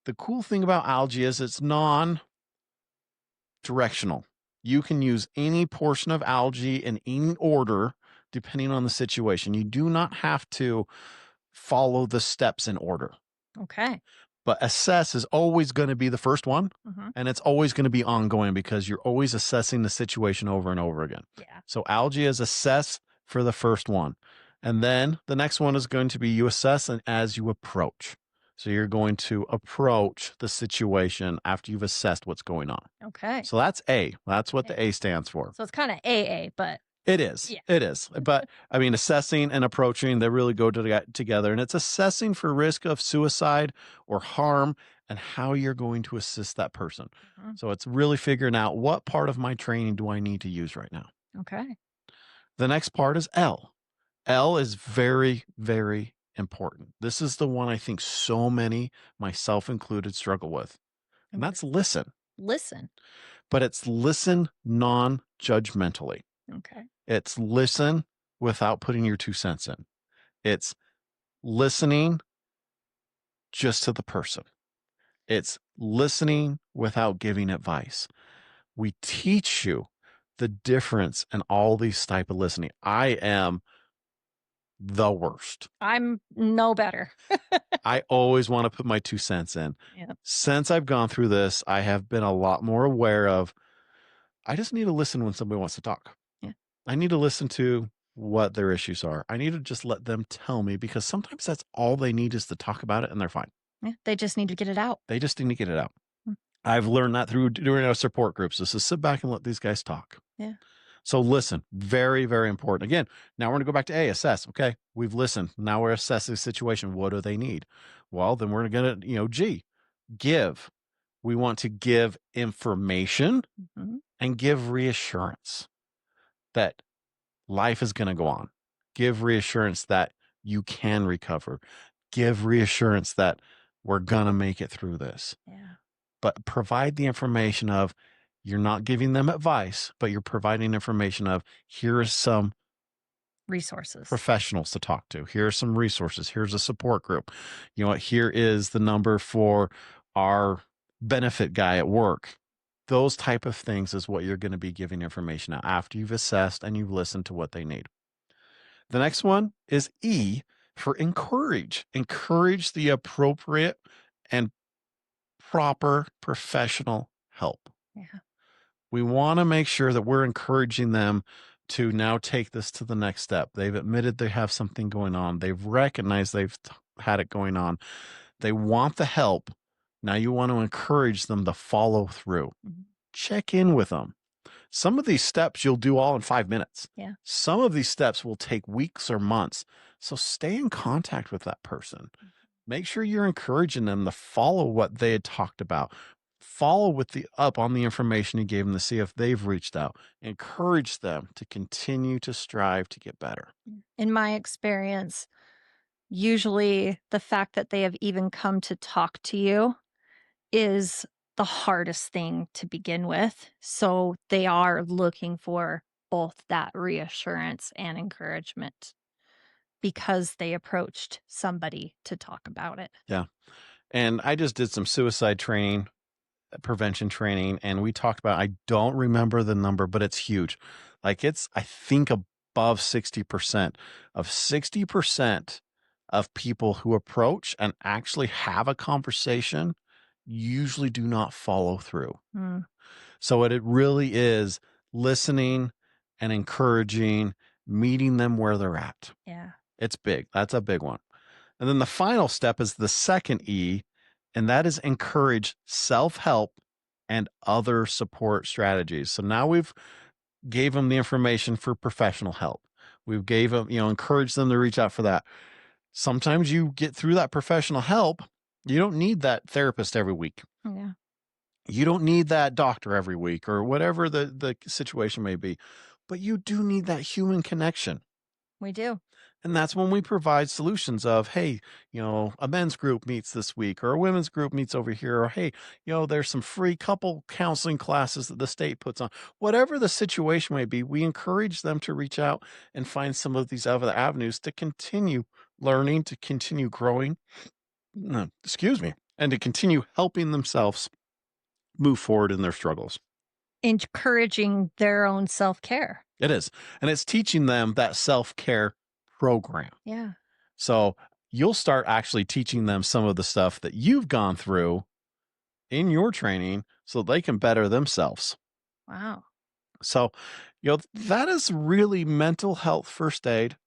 [SPEAKER 2] The cool thing about ALGIE is it's non-directional. You can use any portion of ALGIE in any order depending on the situation. You do not have to follow the steps in order.
[SPEAKER 3] Okay.
[SPEAKER 2] But assess is always going to be the first one,
[SPEAKER 3] Mm-hmm.
[SPEAKER 2] and it's always going to be ongoing because you're always assessing the situation over and over again.
[SPEAKER 3] Yeah.
[SPEAKER 2] So ALGIE is assess for the first one. And then the next one is going to be you assess and as you approach. So you're going to approach the situation after you've assessed what's going on.
[SPEAKER 3] Okay.
[SPEAKER 2] So that's A. That's what the A stands for.
[SPEAKER 3] So it's kind of AA, but
[SPEAKER 2] It is.
[SPEAKER 3] Yeah.
[SPEAKER 2] It is. But I mean, assessing and approaching, they really go together. And it's assessing for risk of suicide or harm and how you're going to assist that person.
[SPEAKER 3] Mhm.
[SPEAKER 2] So it's really figuring out what part of my training do I need to use right now.
[SPEAKER 3] okay.
[SPEAKER 2] The next part is L. L is very, very important. This is the one I think so many, myself included, struggle with. And that's listen.
[SPEAKER 3] Listen.
[SPEAKER 2] But it's listen non-judgmentally.
[SPEAKER 3] Okay.
[SPEAKER 2] It's listen without putting your 2 cents in. It's listening just to the person. It's listening without giving advice. We teach you the difference in all these type of listening. I am the worst.
[SPEAKER 3] I'm no better.
[SPEAKER 2] I always want to put my 2 cents in.
[SPEAKER 3] Yeah.
[SPEAKER 2] Since I've gone through this, I have been a lot more aware of I just need to listen when somebody wants to talk.
[SPEAKER 3] Yeah.
[SPEAKER 2] I need to listen to what their issues are. I need to just let them tell me because sometimes that's all they need is to talk about it and they're fine.
[SPEAKER 3] Yeah. They just need to get it out.
[SPEAKER 2] They just need to get it out.
[SPEAKER 3] Mm.
[SPEAKER 2] I've learned that through during our support groups. Just to sit back and let these guys talk.
[SPEAKER 3] Yeah.
[SPEAKER 2] So listen, very, very important. Again, now we're going to go back to A, assess. Okay. We've listened. Now we're assessing the situation. What do they need? Well, then we're going to, G, give. We want to give information and give reassurance that life is going to go on. Give reassurance that you can recover. Give reassurance that we're going to make it through this.
[SPEAKER 3] Yeah.
[SPEAKER 2] But provide the information of you're not giving them advice, but you're providing information of here is some
[SPEAKER 3] resources,
[SPEAKER 2] professionals to talk to. Here are some resources. Here's a support group. You know what? Here is the number for our benefit guy at work. Those type of things is what you're going to be giving information out after you've assessed and you've listened to what they need. The next one is E for encourage. Encourage the appropriate and proper professional help.
[SPEAKER 3] Yeah.
[SPEAKER 2] We want to make sure that we're encouraging them to now take this to the next step. They've admitted they have something going on. They've recognized they've had it going on. They want the help. Now you want to encourage them to follow through.
[SPEAKER 3] Mm-hmm.
[SPEAKER 2] Check in with them. Some of these steps you'll do all in 5 minutes.
[SPEAKER 3] Yeah.
[SPEAKER 2] Some of these steps will take weeks or months. So stay in contact with that person. Make sure you're encouraging them to follow what they had talked about. Follow up on the information you gave them to see if they've reached out. Encourage them to continue to strive to get better.
[SPEAKER 3] In my experience, usually the fact that they have even come to talk to you is the hardest thing to begin with. So they are looking for both that reassurance and encouragement because they approached somebody to talk about it.
[SPEAKER 2] Yeah. And I just did some suicide training, prevention training, and we talked about, I don't remember the number, but it's huge. Like it's, I think above 60% of 60% of people who approach and actually have a conversation usually do not follow through. So it really is listening and encouraging, meeting them where they're at.
[SPEAKER 3] Yeah.
[SPEAKER 2] It's big. That's a big one. And then the final step is the second E, and that is encourage self-help and other support strategies. So now we've gave them the information for professional help. We've gave them, encourage them to reach out for that. Sometimes you get through that professional help. You don't need that therapist every week.
[SPEAKER 3] Yeah.
[SPEAKER 2] You don't need that doctor every week or whatever the situation may be, but you do need that human connection.
[SPEAKER 3] We do.
[SPEAKER 2] And that's when we provide solutions of, hey, a men's group meets this week or a women's group meets over here, or, hey, there's some free couple counseling classes that the state puts on. Whatever the situation may be, we encourage them to reach out and find some of these other avenues to continue learning, to continue growing, and to continue helping themselves move forward in their struggles.
[SPEAKER 3] Encouraging their own self-care.
[SPEAKER 2] It is. And it's teaching them that self-care program.
[SPEAKER 3] Yeah.
[SPEAKER 2] So you'll start actually teaching them some of the stuff that you've gone through in your training so they can better themselves.
[SPEAKER 3] Wow.
[SPEAKER 2] So, that is really mental health first aid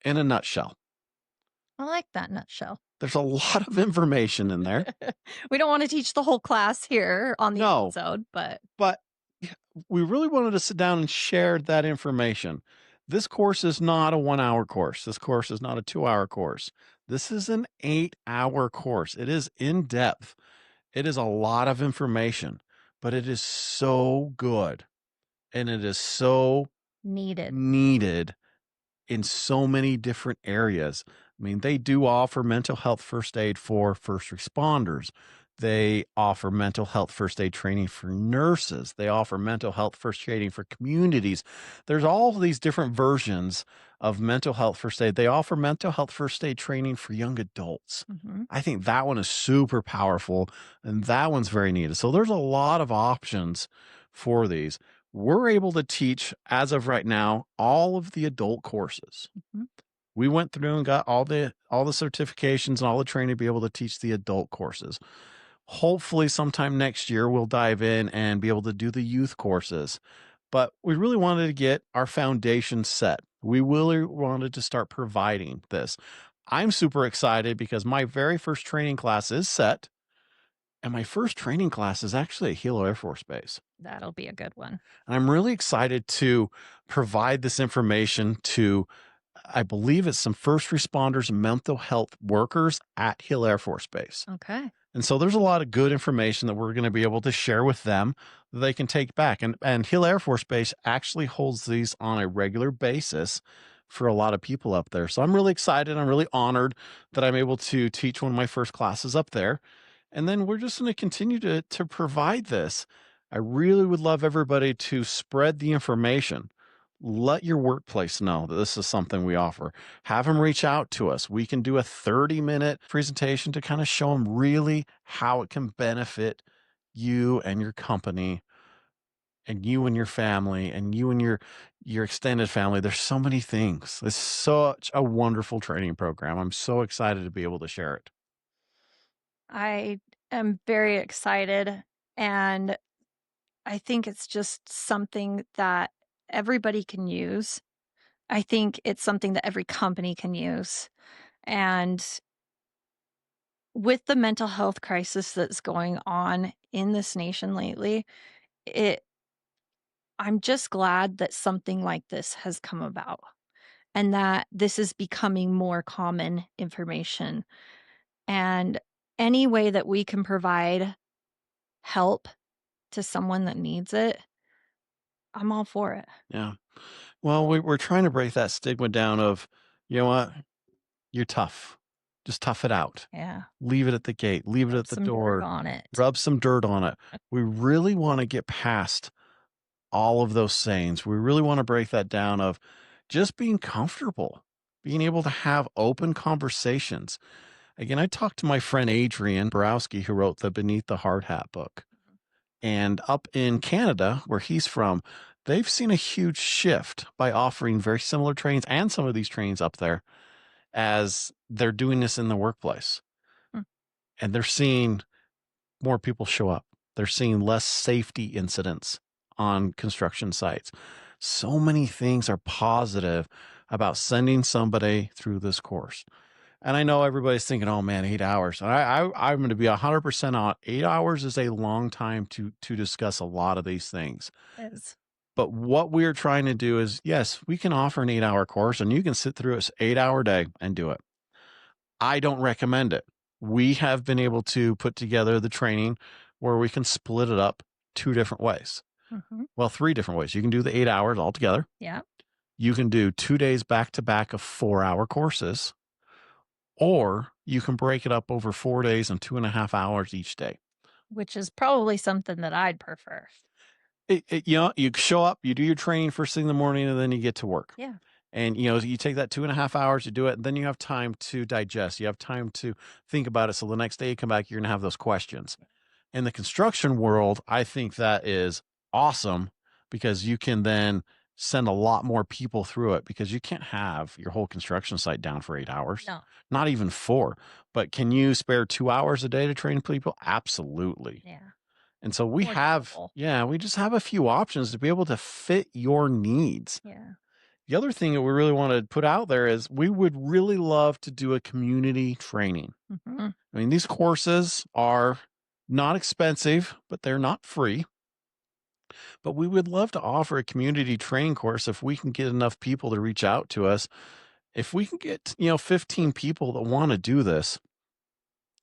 [SPEAKER 2] in a nutshell.
[SPEAKER 3] I like that nutshell.
[SPEAKER 2] There's a lot of information in there.
[SPEAKER 3] We don't want to teach the whole class here on the episode, but
[SPEAKER 2] we really wanted to sit down and share that information. This course is not a 1-hour course. This course is not a 2-hour course. This is an 8-hour course. It is in depth. It is a lot of information, but it is so good. And it is so needed in so many different areas. I mean, they do offer mental health first aid for first responders. They offer mental health first aid training for nurses. They offer mental health first training for communities. There's all these different versions of mental health first aid. They offer mental health first aid training for young adults.
[SPEAKER 3] Mm-hmm.
[SPEAKER 2] I think that one is super powerful, and that one's very needed. So there's a lot of options for these. We're able to teach, as of right now, all of the adult courses.
[SPEAKER 3] Mm-hmm.
[SPEAKER 2] We went through and got all the certifications and all the training to be able to teach the adult courses. Hopefully sometime next year we'll dive in and be able to do the youth courses. But we really wanted to get our foundation set. We really wanted to start providing this. I'm super excited because my very first training class is set, and my first training class is actually at Hilo Air Force Base.
[SPEAKER 3] That'll be a good one.
[SPEAKER 2] And I'm really excited to provide this information to, I believe it's some first responders and mental health workers at Hill Air Force Base.
[SPEAKER 3] Okay.
[SPEAKER 2] And so there's a lot of good information that we're going to be able to share with them that they can take back. And Hill Air Force Base actually holds these on a regular basis for a lot of people up there. So I'm really excited. I'm really honored that I'm able to teach one of my first classes up there. And then we're just going to continue to provide this. I really would love everybody to spread the information. Let your workplace know that this is something we offer. Have them reach out to us. We can do a 30-minute presentation to kind of show them really how it can benefit you and your company and you and your family and you and your extended family. There's so many things. It's such a wonderful training program. I'm so excited to be able to share it.
[SPEAKER 3] I am very excited, and I think it's just something that everybody can use. I think it's something that every company can use. And with the mental health crisis that's going on in this nation lately, it I'm just glad that something like this has come about and that this is becoming more common information. And any way that we can provide help to someone that needs it, I'm all for it.
[SPEAKER 2] Yeah. Well, we're trying to break that stigma down of, you know what? You're tough. Just tough it out.
[SPEAKER 3] Yeah.
[SPEAKER 2] Leave it at the gate. Leave it
[SPEAKER 3] Rub
[SPEAKER 2] at the
[SPEAKER 3] some dirt
[SPEAKER 2] door.
[SPEAKER 3] on it.
[SPEAKER 2] Rub some dirt on it. We really want to get past all of those sayings. We really want to break that down of just being comfortable, being able to have open conversations. Again, I talked to my friend Adrian Borowski, who wrote the Beneath the Hard Hat book. And up in Canada, where he's from, they've seen a huge shift by offering very similar trainings and some of these trainings up there as they're doing this in the workplace.
[SPEAKER 3] Hmm.
[SPEAKER 2] And they're seeing more people show up. They're seeing less safety incidents on construction sites. So many things are positive about sending somebody through this course. And I know everybody's thinking, oh man, 8 hours. And I'm going to be 100% on 8 hours is a long time to discuss a lot of these things.
[SPEAKER 3] It is.
[SPEAKER 2] But what we're trying to do is, yes, we can offer an 8-hour course and you can sit through an 8-hour day and do it. I don't recommend it. We have been able to put together the training where we can split it up 2 different ways.
[SPEAKER 3] Mhm.
[SPEAKER 2] Well, 3 different ways. You can do the 8 hours all together.
[SPEAKER 3] Yeah.
[SPEAKER 2] You can do 2 days back to back of 4-hour courses, or you can break it up over 4 days and 2.5 hours each day.
[SPEAKER 3] Which is probably something that I'd prefer.
[SPEAKER 2] You show up, you do your training first thing in the morning, and then you get to work.
[SPEAKER 3] Yeah.
[SPEAKER 2] And, you take that 2.5 hours, you do it, and then you have time to digest. You have time to think about it. So the next day you come back, you're going to have those questions. In the construction world, I think that is awesome because you can then send a lot more people through it because you can't have your whole construction site down for 8 hours,
[SPEAKER 3] No.
[SPEAKER 2] not even 4. But can you spare 2 hours a day to train people? Absolutely.
[SPEAKER 3] Yeah.
[SPEAKER 2] And so we
[SPEAKER 3] More
[SPEAKER 2] have,
[SPEAKER 3] doable.
[SPEAKER 2] we just have a few options to be able to fit your needs.
[SPEAKER 3] Yeah.
[SPEAKER 2] The other thing that we really want to put out there is we would really love to do a community training.
[SPEAKER 3] Mhm.
[SPEAKER 2] I mean, these courses are not expensive, but they're not free. But we would love to offer a community training course if we can get enough people to reach out to us. If we can get, 15 people that want to do this,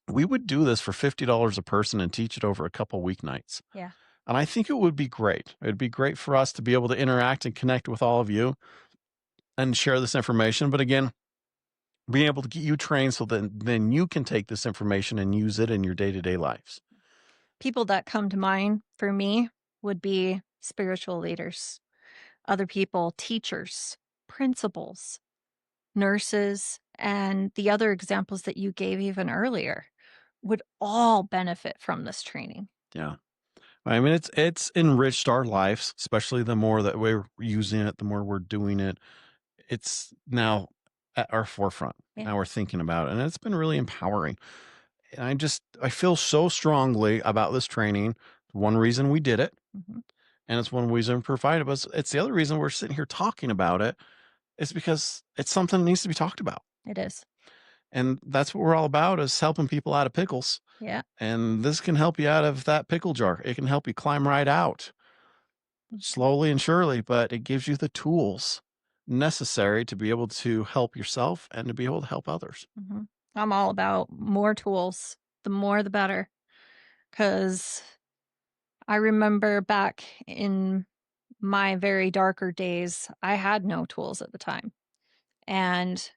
[SPEAKER 2] we would do this for $50 a person and teach it over a couple weeknights.
[SPEAKER 3] Yeah.
[SPEAKER 2] And I think it would be great. It'd be great for us to be able to interact and connect with all of you and share this information. But again, being able to get you trained so that then you can take this information and use it in your day-to-day lives.
[SPEAKER 3] People that come to mind for me would be spiritual leaders, other people, teachers, principals, nurses, and the other examples that you gave even earlier would all benefit from this training.
[SPEAKER 2] Yeah. I mean, it's enriched our lives, especially the more that we're using it, the more we're doing it. It's now at our forefront.
[SPEAKER 3] Yeah.
[SPEAKER 2] Now we're thinking about it, and it's been really empowering. And I feel so strongly about this training. One reason we did it,
[SPEAKER 3] Mhm.
[SPEAKER 2] and it's one reason we provided, but it's the other reason we're sitting here talking about it is because it's something that needs to be talked about.
[SPEAKER 3] It is.
[SPEAKER 2] And that's what we're all about, is helping people out of pickles.
[SPEAKER 3] Yeah.
[SPEAKER 2] And this can help you out of that pickle jar. It can help you climb right out slowly and surely, but it gives you the tools necessary to be able to help yourself and to be able to help others.
[SPEAKER 3] hmm I'm all about more tools. The more, the better. Because I remember back in my very darker days, I had no tools at the time. And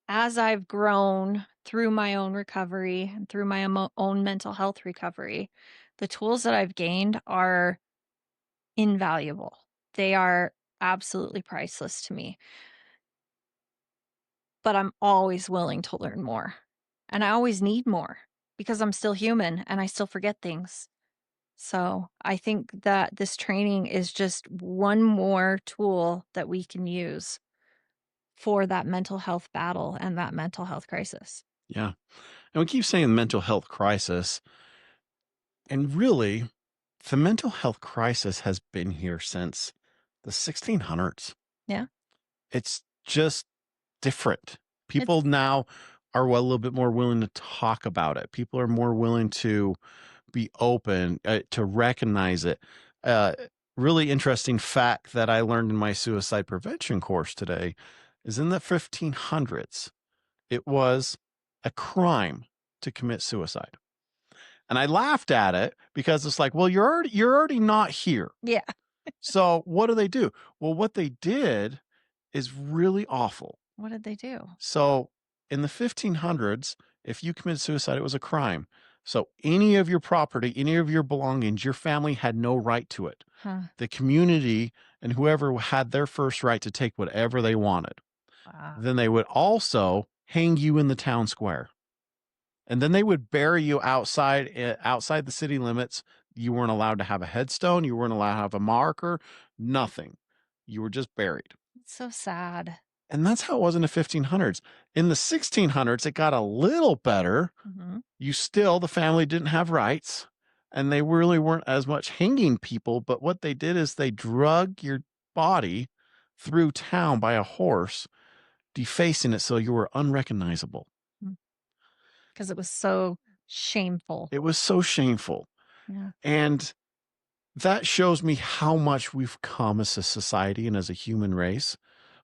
[SPEAKER 3] as I've grown through my own recovery and through my own mental health recovery, the tools that I've gained are invaluable. They are absolutely priceless to me. But I'm always willing to learn more. And I always need more because I'm still human and I still forget things. So I think that this training is just one more tool that we can use for that mental health battle and that mental health crisis.
[SPEAKER 2] Yeah. And we keep saying mental health crisis. And really, the mental health crisis has been here since the 1600s.
[SPEAKER 3] Yeah.
[SPEAKER 2] It's just different.
[SPEAKER 3] It's
[SPEAKER 2] People now are a little bit more willing to talk about it. People are more willing to be open, to recognize it. Uh, Really interesting fact that I learned in my suicide prevention course today is in the 1500s, it was a crime to commit suicide. And I laughed at it because it's like, well, you're already not here.
[SPEAKER 3] yeah.
[SPEAKER 2] So what do? Well, what they did is really awful.
[SPEAKER 3] What did they do?
[SPEAKER 2] So in the 1500s, if you committed suicide, it was a crime. So any of your property, any of your belongings, your family had no right to it.
[SPEAKER 3] Huh.
[SPEAKER 2] The community and whoever had their first right to take whatever they wanted.
[SPEAKER 3] Wow.
[SPEAKER 2] Then they would also hang you in the town square. And then they would bury you outside the city limits. You weren't allowed to have a headstone. You weren't allowed to have a marker, nothing. You were just buried.
[SPEAKER 3] It's so sad.
[SPEAKER 2] And that's how it was in the 1500s. In the 1600s, it got a little better.
[SPEAKER 3] hmm
[SPEAKER 2] The family didn't have rights, and they really weren't as much hanging people. But what they did is they drug your body through town by a horse, defacing it so you were unrecognizable.
[SPEAKER 3] Because it was so shameful.
[SPEAKER 2] It was so shameful.
[SPEAKER 3] Yeah.
[SPEAKER 2] And that shows me how much we've come as a society and as a human race.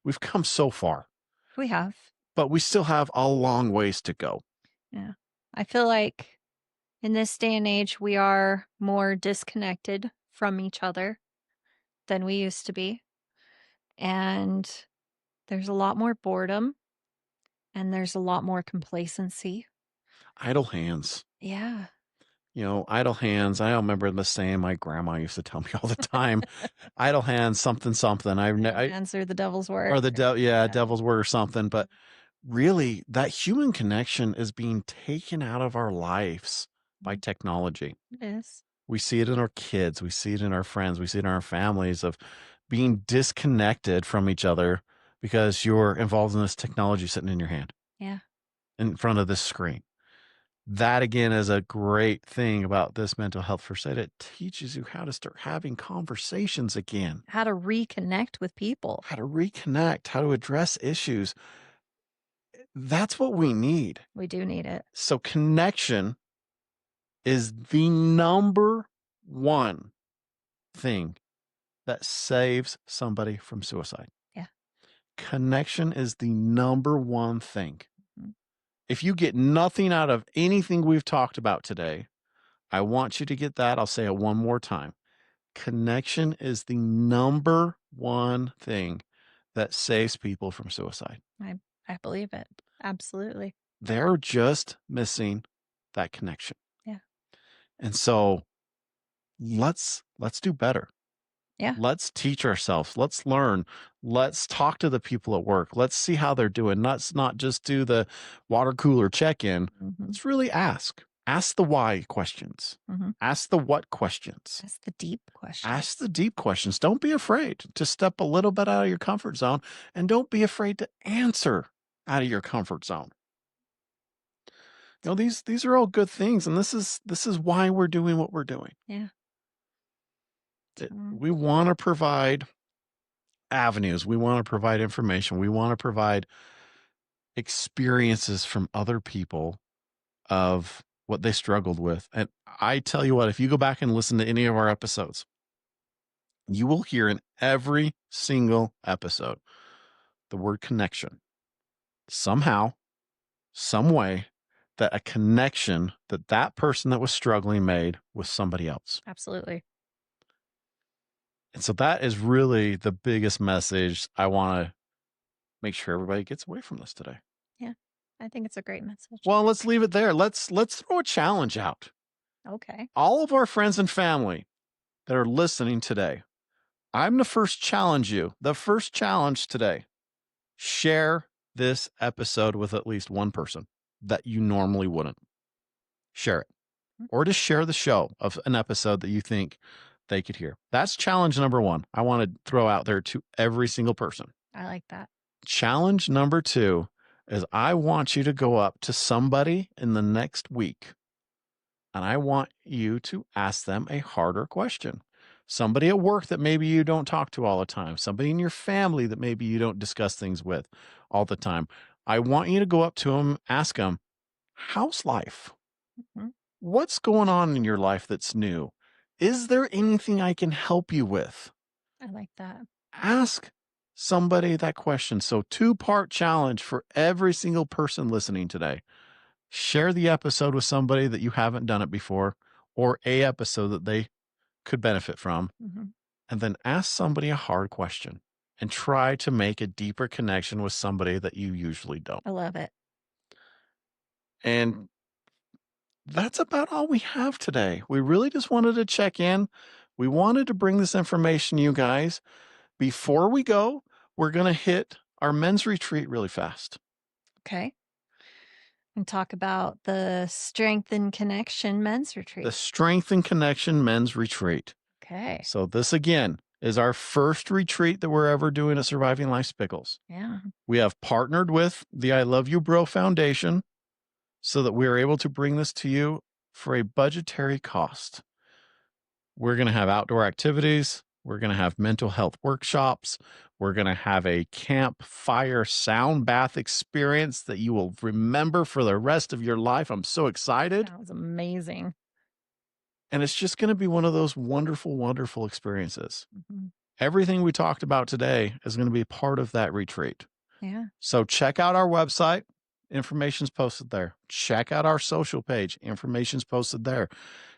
[SPEAKER 2] We've come so far,
[SPEAKER 3] We have.
[SPEAKER 2] but we still have a long ways to go.
[SPEAKER 3] Yeah. I feel like in this day and age, we are more disconnected from each other than we used to be. And there's a lot more boredom and there's a lot more complacency.
[SPEAKER 2] Idle hands.
[SPEAKER 3] Yeah.
[SPEAKER 2] Idle hands. I remember the saying my grandma used to tell me all the time. Idle hands, something, something.
[SPEAKER 3] Answer the devil's work.
[SPEAKER 2] Or devil's word or something. But really, that human connection is being taken out of our lives by technology.
[SPEAKER 3] It is.
[SPEAKER 2] We see it in our kids. We see it in our friends. We see it in our families of being disconnected from each other because you're involved in this technology sitting in your hand.
[SPEAKER 3] Yeah.
[SPEAKER 2] In front of this screen. That again is a great thing about this mental health first aid. It teaches you how to start having conversations again,
[SPEAKER 3] How to reconnect with people.
[SPEAKER 2] how to reconnect, how to address issues. That's what we need.
[SPEAKER 3] We do need it.
[SPEAKER 2] So connection is the number one thing that saves somebody from suicide.
[SPEAKER 3] Yeah.
[SPEAKER 2] Connection is the number one thing.
[SPEAKER 3] Mhm.
[SPEAKER 2] If you get nothing out of anything we've talked about today, I want you to get that. I'll say it one more time. Connection is the number one thing that saves people from suicide.
[SPEAKER 3] I believe it. Absolutely.
[SPEAKER 2] They're just missing that connection.
[SPEAKER 3] Yeah.
[SPEAKER 2] And so let's do better.
[SPEAKER 3] Yeah.
[SPEAKER 2] Let's teach ourselves. Let's learn. Let's talk to the people at work. Let's see how they're doing. Let's not just do the water cooler check-in.
[SPEAKER 3] Mhm.
[SPEAKER 2] Let's really ask. Ask the why questions.
[SPEAKER 3] Mm-hmm.
[SPEAKER 2] Ask the what questions.
[SPEAKER 3] That's the deep question.
[SPEAKER 2] Ask the deep questions. Don't be afraid to step a little bit out of your comfort zone, and don't be afraid to answer out of your comfort zone. These are all good things, and this is why we're doing what we're doing.
[SPEAKER 3] Yeah.
[SPEAKER 2] We want to provide avenues. We want to provide information. We want to provide experiences from other people of what they struggled with. And I tell you what, if you go back and listen to any of our episodes, you will hear in every single episode the word connection. Somehow, some way, that a connection that person that was struggling made with somebody else.
[SPEAKER 3] Absolutely.
[SPEAKER 2] And so that is really the biggest message I want to make sure everybody gets away from this today.
[SPEAKER 3] Yeah. I think it's a great message.
[SPEAKER 2] Well, let's leave it there. Let's throw a challenge out.
[SPEAKER 3] Okay.
[SPEAKER 2] All of our friends and family that are listening today, I'm the first challenge you. The first challenge today. Share this episode with at least one person that you normally wouldn't. Share it. Or just share the show of an episode that you think they could hear. That's challenge number 1. I want to throw out there to every single person.
[SPEAKER 3] I like that.
[SPEAKER 2] Challenge number 2 is I want you to go up to somebody in the next week, and I want you to ask them a harder question. Somebody at work that maybe you don't talk to all the time. Somebody in your family that maybe you don't discuss things with all the time. I want you to go up to them, ask them, how's life?
[SPEAKER 3] Mm-hmm.
[SPEAKER 2] What's going on in your life that's new? Is there anything I can help you with?
[SPEAKER 3] I like that.
[SPEAKER 2] Ask somebody that question. So 2-part challenge for every single person listening today. Share the episode with somebody that you haven't done it before, or a episode that they could benefit from.
[SPEAKER 3] Mm-hmm.
[SPEAKER 2] And then ask somebody a hard question and try to make a deeper connection with somebody that you usually don't.
[SPEAKER 3] I love it.
[SPEAKER 2] And that's about all we have today. We really just wanted to check in. We wanted to bring this information to you guys. Before we go, we're going to hit our men's retreat really fast.
[SPEAKER 3] Okay. And talk about the Strength and Connection men's retreat.
[SPEAKER 2] The Strength and Connection men's retreat.
[SPEAKER 3] Okay.
[SPEAKER 2] So this, again, is our first retreat that we're ever doing at Surviving Life's Pickles.
[SPEAKER 3] Yeah.
[SPEAKER 2] We have partnered with the I Love You Bro Foundation so that we are able to bring this to you for a budgetary cost. We're going to have outdoor activities. We're going to have mental health workshops. We're going to have a campfire sound bath experience that you will remember for the rest of your life. I'm so excited.
[SPEAKER 3] That was amazing.
[SPEAKER 2] And it's just going to be one of those wonderful, wonderful experiences.
[SPEAKER 3] Mm-hmm.
[SPEAKER 2] Everything we talked about today is going to be part of that retreat.
[SPEAKER 3] Yeah.
[SPEAKER 2] So check out our website. Information's posted there. Check out our social page. Information's posted there.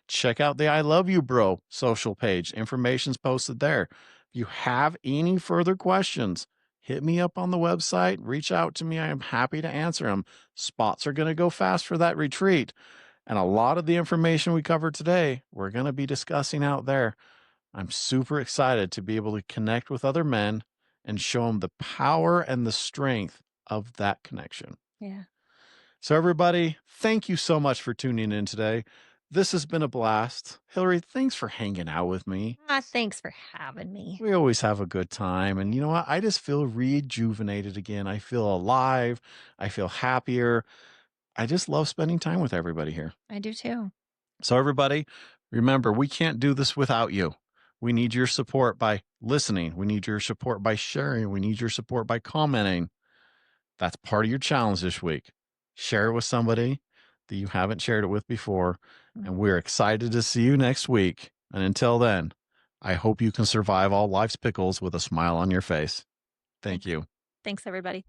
[SPEAKER 2] Check out the I Love You Bro social page. Information's posted there. If you have any further questions, hit me up on the website. Reach out to me. I am happy to answer them. Spots are going to go fast for that retreat. And a lot of the information we covered today, we're going to be discussing out there. I'm super excited to be able to connect with other men and show them the power and the strength of that connection.
[SPEAKER 3] Yeah.
[SPEAKER 2] So everybody, thank you so much for tuning in today. This has been a blast. Hillary, thanks for hanging out with me.
[SPEAKER 3] Thanks for having me.
[SPEAKER 2] We always have a good time. And you know what? I just feel rejuvenated again. I feel alive. I feel happier. I just love spending time with everybody here.
[SPEAKER 3] I do too.
[SPEAKER 2] So everybody, remember, we can't do this without you. We need your support by listening. We need your support by sharing. We need your support by commenting. That's part of your challenge this week. Share it with somebody that you haven't shared it with before. And we're excited to see you next week. And until then, I hope you can survive all life's pickles with a smile on your face. Thank you.
[SPEAKER 3] Thanks, everybody.